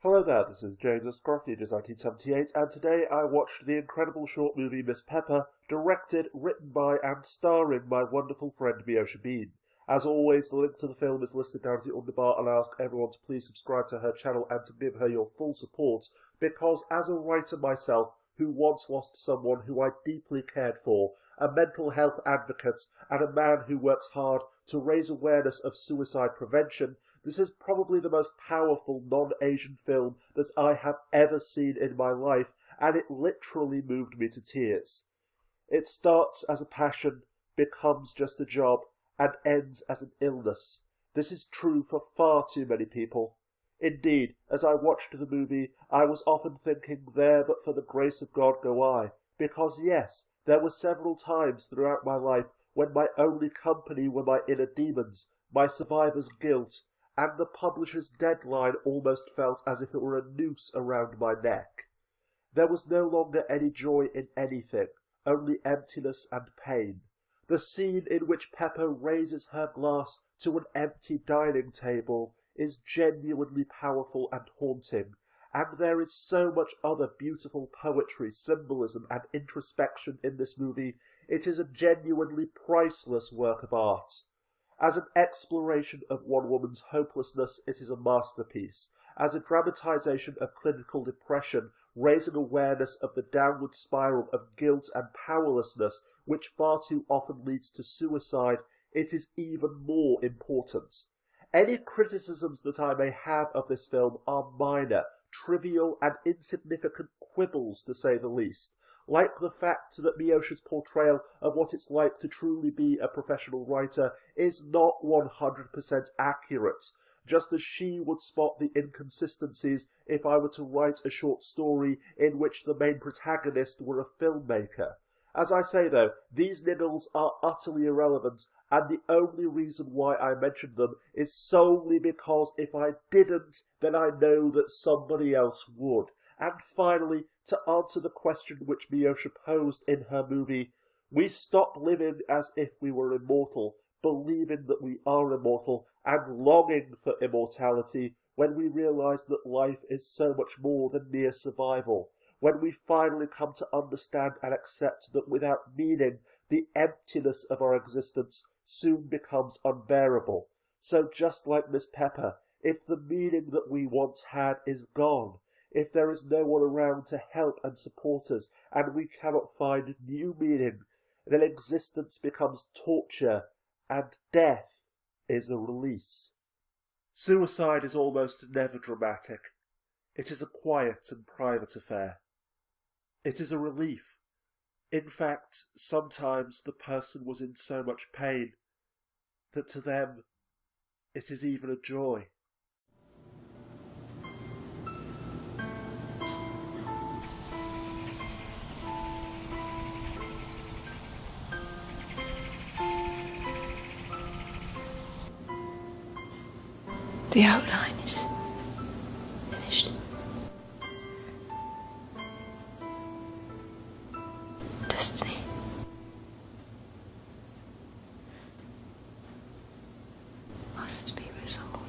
Hello there, this is James Scruff, the year is 1978, and today I watched the incredible short movie Miss Pepper, directed, written by, and starring my wonderful friend Miosha Bean. As always, the link to the film is listed down at the underbar, and I ask everyone to please subscribe to her channel and to give her your full support, because as a writer myself, who once lost someone who I deeply cared for, a mental health advocate, and a man who works hard to raise awareness of suicide prevention, this is probably the most powerful non-Asian film that I have ever seen in my life, and it literally moved me to tears. It starts as a passion, becomes just a job, and ends as an illness. This is true for far too many people. Indeed, as I watched the movie, I was often thinking, there but for the grace of God go I, because yes, there were several times throughout my life when my only company were my inner demons, my survivor's guilt, and the publisher's deadline almost felt as if it were a noose around my neck. There was no longer any joy in anything, only emptiness and pain. The scene in which Pepper raises her glass to an empty dining table is genuinely powerful and haunting, and there is so much other beautiful poetry, symbolism, and introspection in this movie. It is a genuinely priceless work of art. As an exploration of one woman's hopelessness, it is a masterpiece. As a dramatization of clinical depression, raising awareness of the downward spiral of guilt and powerlessness, which far too often leads to suicide, it is even more important. Any criticisms that I may have of this film are minor, trivial, and insignificant quibbles, to say the least. Like the fact that Miosha's portrayal of what it's like to truly be a professional writer is not 100% accurate, just as she would spot the inconsistencies if I were to write a short story in which the main protagonist were a filmmaker. As I say though, these niggles are utterly irrelevant, and the only reason why I mention them is solely because if I didn't, then I know that somebody else would. And finally, to answer the question which Miosha posed in her movie, we stop living as if we were immortal, believing that we are immortal, and longing for immortality when we realise that life is so much more than mere survival, when we finally come to understand and accept that without meaning, the emptiness of our existence soon becomes unbearable. So just like Miss Pepper, if the meaning that we once had is gone, if there is no one around to help and support us, and we cannot find new meaning, then existence becomes torture, and death is a release. Suicide is almost never dramatic. It is a quiet and private affair. It is a relief. In fact, sometimes the person was in so much pain that to them it is even a joy. The outline is finished. Destiny. Must be resolved.